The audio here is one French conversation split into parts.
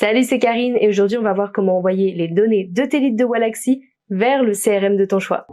Salut, c'est Karine et aujourd'hui on va voir comment envoyer les données de tes leads de Wallaxy vers le CRM de ton choix.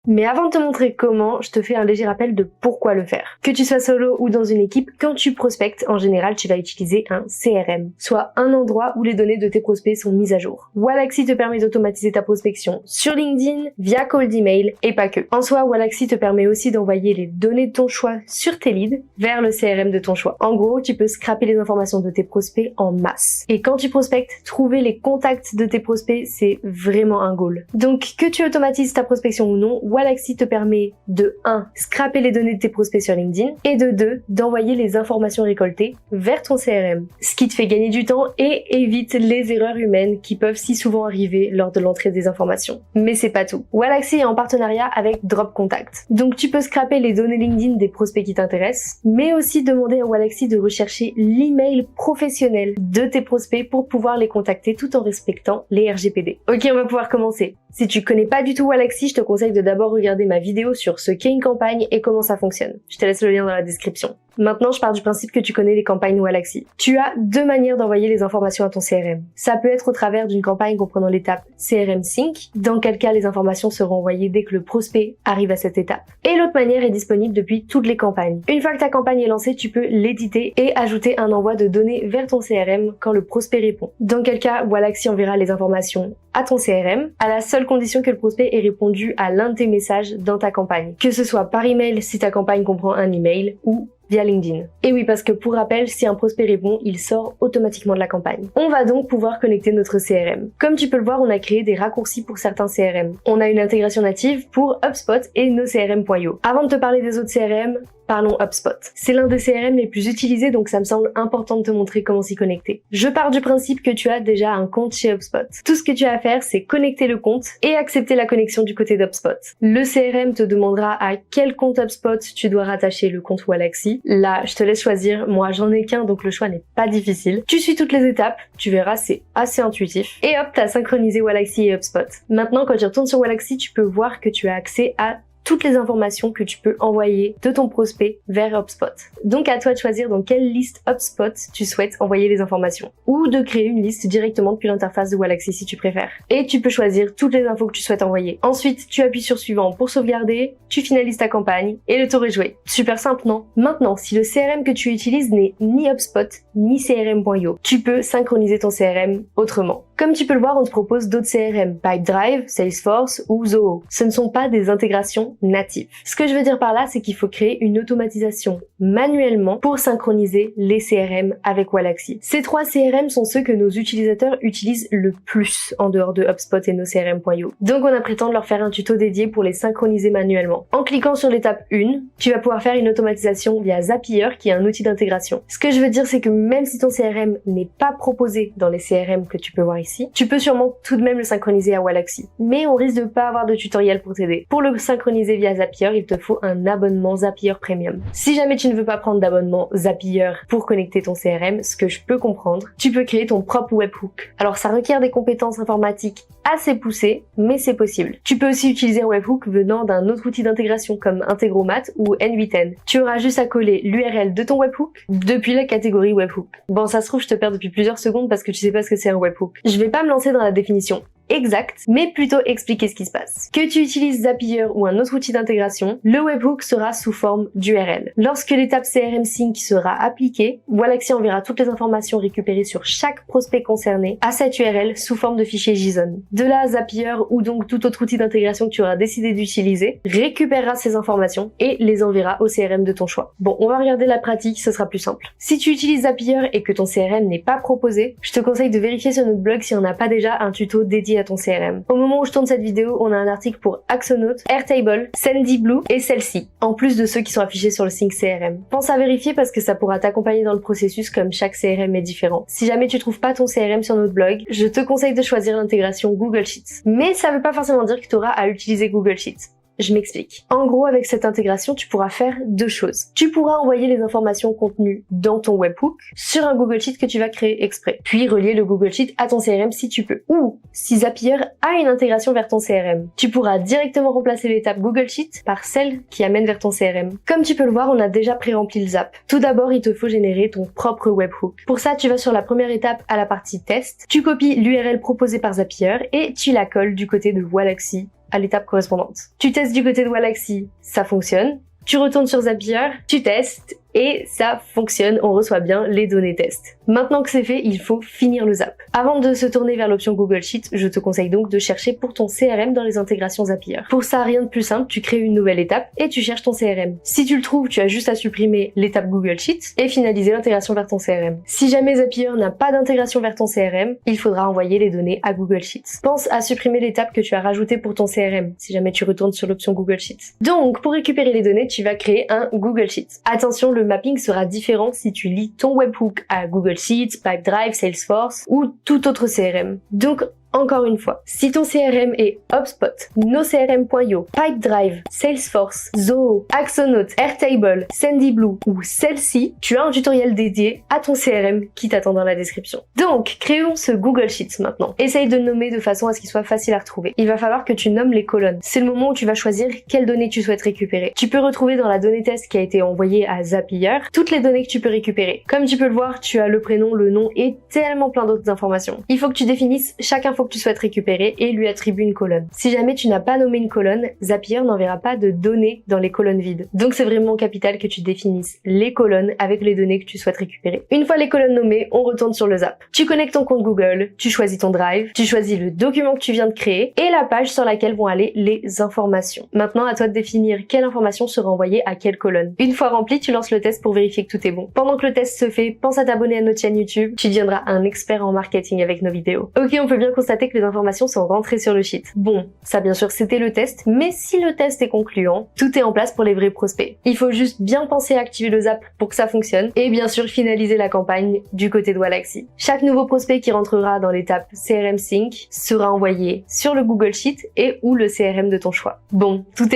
Mais avant de te montrer comment, je te fais un léger rappel de pourquoi le faire. Que tu sois solo ou dans une équipe, quand tu prospectes, en général, tu vas utiliser un CRM, soit un endroit où les données de tes prospects sont mises à jour. Wallaxy te permet d'automatiser ta prospection sur LinkedIn, via cold email et pas que. En soi, Wallaxy te permet aussi d'envoyer les données de ton choix sur tes leads vers le CRM de ton choix. En gros, tu peux scraper les informations de tes prospects en masse. Et quand tu prospectes, trouver les contacts de tes prospects, c'est vraiment un goal. Donc, que tu automatises ta prospection ou non, Wallaxy te permet de 1. Scraper les données de tes prospects sur LinkedIn et de 2. D'envoyer les informations récoltées vers ton CRM. Ce qui te fait gagner du temps et évite les erreurs humaines qui peuvent si souvent arriver lors de l'entrée des informations. Mais c'est pas tout. Wallaxy est en partenariat avec Drop Contact. Donc tu peux scraper les données LinkedIn des prospects qui t'intéressent, mais aussi demander à Wallaxy de rechercher l'email professionnel de tes prospects pour pouvoir les contacter tout en respectant les RGPD. Ok, on va pouvoir commencer. Si tu connais pas du tout Wallaxy, je te conseille de d'abord regarder ma vidéo sur ce qu'est une campagne et comment ça fonctionne. Je te laisse le lien dans la description. Maintenant, je pars du principe que tu connais les campagnes Wallaxy. Tu as deux manières d'envoyer les informations à ton CRM. Ça peut être au travers d'une campagne comprenant l'étape CRM Sync, dans quel cas les informations seront envoyées dès que le prospect arrive à cette étape. Et l'autre manière est disponible depuis toutes les campagnes. Une fois que ta campagne est lancée, tu peux l'éditer et ajouter un envoi de données vers ton CRM quand le prospect répond. Dans quel cas, Wallaxy enverra les informations à ton CRM, à la seule condition que le prospect ait répondu à l'un de tes messages dans ta campagne. Que ce soit par email si ta campagne comprend un email ou via LinkedIn. Et oui, parce que pour rappel, si un prospect répond, il sort automatiquement de la campagne. On va donc pouvoir connecter notre CRM. Comme tu peux le voir, on a créé des raccourcis pour certains CRM. On a une intégration native pour HubSpot et NoCRM.io. Avant de te parler des autres CRM, parlons HubSpot. C'est l'un des CRM les plus utilisés, donc ça me semble important de te montrer comment s'y connecter. Je pars du principe que tu as déjà un compte chez HubSpot. Tout ce que tu as à faire, c'est connecter le compte et accepter la connexion du côté d'HubSpot. Le CRM te demandera à quel compte HubSpot tu dois rattacher le compte Wallaxy. Là, je te laisse choisir. Moi, j'en ai qu'un, donc le choix n'est pas difficile. Tu suis toutes les étapes, tu verras, c'est assez intuitif. Et hop, t'as synchronisé Wallaxy et HubSpot. Maintenant, quand tu retournes sur Wallaxy, tu peux voir que tu as accès à toutes les informations que tu peux envoyer de ton prospect vers HubSpot. Donc à toi de choisir dans quelle liste HubSpot tu souhaites envoyer les informations. Ou de créer une liste directement depuis l'interface de Wallaxy si tu préfères. Et tu peux choisir toutes les infos que tu souhaites envoyer. Ensuite, tu appuies sur suivant pour sauvegarder, tu finalises ta campagne et le tour est joué. Super simple, non? Maintenant, si le CRM que tu utilises n'est ni HubSpot ni CRM.io, tu peux synchroniser ton CRM autrement. Comme tu peux le voir, on te propose d'autres CRM, Pipedrive, Salesforce ou Zoho. Ce ne sont pas des intégrations natives. Ce que je veux dire par là, c'est qu'il faut créer une automatisation manuellement pour synchroniser les CRM avec Wallaxy. Ces trois CRM sont ceux que nos utilisateurs utilisent le plus en dehors de HubSpot et NoCRM.io. Donc on a prétendu leur faire un tuto dédié pour les synchroniser manuellement. En cliquant sur l'étape 1, tu vas pouvoir faire une automatisation via Zapier qui est un outil d'intégration. Ce que je veux dire, c'est que même si ton CRM n'est pas proposé dans les CRM que tu peux voir ici, tu peux sûrement tout de même le synchroniser à Wallaxy. Mais on risque de pas avoir de tutoriel pour t'aider. Pour le synchroniser via Zapier, il te faut un abonnement Zapier Premium. Si jamais tu ne veux pas prendre d'abonnement Zapier pour connecter ton CRM, ce que je peux comprendre, tu peux créer ton propre webhook. Alors ça requiert des compétences informatiques assez poussées, mais c'est possible. Tu peux aussi utiliser un webhook venant d'un autre outil d'intégration comme Integromat ou N8N. Tu auras juste à coller l'URL de ton webhook depuis la catégorie webhook. Bon, ça se trouve, je te perds depuis plusieurs secondes parce que tu sais pas ce que c'est un webhook. Je vais pas me lancer dans la définition exact, mais plutôt expliquer ce qui se passe. Que tu utilises Zapier ou un autre outil d'intégration, le webhook sera sous forme d'URL. Lorsque l'étape CRM Sync sera appliquée, Wallaxy enverra toutes les informations récupérées sur chaque prospect concerné à cette URL sous forme de fichier JSON. De là, Zapier ou donc tout autre outil d'intégration que tu auras décidé d'utiliser récupérera ces informations et les enverra au CRM de ton choix. Bon, on va regarder la pratique, ce sera plus simple. Si tu utilises Zapier et que ton CRM n'est pas proposé, je te conseille de vérifier sur notre blog si on n'a pas déjà un tuto dédié à ton CRM. Au moment où je tourne cette vidéo, on a un article pour Axonote, Airtable, Sendyblue et celle-ci, en plus de ceux qui sont affichés sur le Sync CRM. Pense à vérifier parce que ça pourra t'accompagner dans le processus comme chaque CRM est différent. Si jamais tu trouves pas ton CRM sur notre blog, je te conseille de choisir l'intégration Google Sheets. Mais ça veut pas forcément dire que tu auras à utiliser Google Sheets. Je m'explique. En gros, avec cette intégration, tu pourras faire deux choses. Tu pourras envoyer les informations contenues dans ton webhook sur un Google Sheet que tu vas créer exprès, puis relier le Google Sheet à ton CRM si tu peux. Ou, si Zapier a une intégration vers ton CRM, tu pourras directement remplacer l'étape Google Sheet par celle qui amène vers ton CRM. Comme tu peux le voir, on a déjà pré-rempli le Zap. Tout d'abord, il te faut générer ton propre webhook. Pour ça, tu vas sur la première étape à la partie test, tu copies l'URL proposée par Zapier et tu la colles du côté de Waalaxy à l'étape correspondante. Tu testes du côté de Waalaxy, ça fonctionne. Tu retournes sur Zapier, tu testes et ça fonctionne, on reçoit bien les données test. Maintenant que c'est fait, il faut finir le Zap. Avant de se tourner vers l'option Google Sheet, je te conseille donc de chercher pour ton CRM dans les intégrations Zapier. Pour ça, rien de plus simple, tu crées une nouvelle étape et tu cherches ton CRM. Si tu le trouves, tu as juste à supprimer l'étape Google Sheet et finaliser l'intégration vers ton CRM. Si jamais Zapier n'a pas d'intégration vers ton CRM, il faudra envoyer les données à Google Sheets. Pense à supprimer l'étape que tu as rajoutée pour ton CRM, si jamais tu retournes sur l'option Google Sheets. Donc, pour récupérer les données, tu vas créer un Google Sheet. Attention, le mapping sera différent si tu lis ton webhook à Google Sheets, Pipedrive, Salesforce ou tout autre CRM. Donc, encore une fois, si ton CRM est HubSpot, NoCRM.io, Pipedrive, Salesforce, Zoho, Axonote, Airtable, Sendyblue ou celle-ci, tu as un tutoriel dédié à ton CRM qui t'attend dans la description. Donc, créons ce Google Sheets maintenant. Essaye de le nommer de façon à ce qu'il soit facile à retrouver. Il va falloir que tu nommes les colonnes. C'est le moment où tu vas choisir quelles données tu souhaites récupérer. Tu peux retrouver dans la donnée test qui a été envoyée à Zapier toutes les données que tu peux récupérer. Comme tu peux le voir, tu as le prénom, le nom et tellement plein d'autres informations. Il faut que tu définisses chaque info que tu souhaites récupérer et lui attribuer une colonne. Si jamais tu n'as pas nommé une colonne, Zapier n'enverra pas de données dans les colonnes vides. Donc c'est vraiment capital que tu définisses les colonnes avec les données que tu souhaites récupérer. Une fois les colonnes nommées, on retourne sur le Zap. Tu connectes ton compte Google, tu choisis ton Drive, tu choisis le document que tu viens de créer et la page sur laquelle vont aller les informations. Maintenant, à toi de définir quelle information sera envoyée à quelle colonne. Une fois rempli, tu lances le test pour vérifier que tout est bon. Pendant que le test se fait, pense à t'abonner à notre chaîne YouTube. Tu deviendras un expert en marketing avec nos vidéos. Ok, on peut bien constater que les informations sont rentrées sur le sheet. Bon, ça bien sûr c'était le test, mais si le test est concluant, tout est en place pour les vrais prospects. Il faut juste bien penser à activer le Zap pour que ça fonctionne et bien sûr finaliser la campagne du côté de Waalaxy. Chaque nouveau prospect qui rentrera dans l'étape CRM Sync sera envoyé sur le Google Sheet et ou le CRM de ton choix. Bon, tout est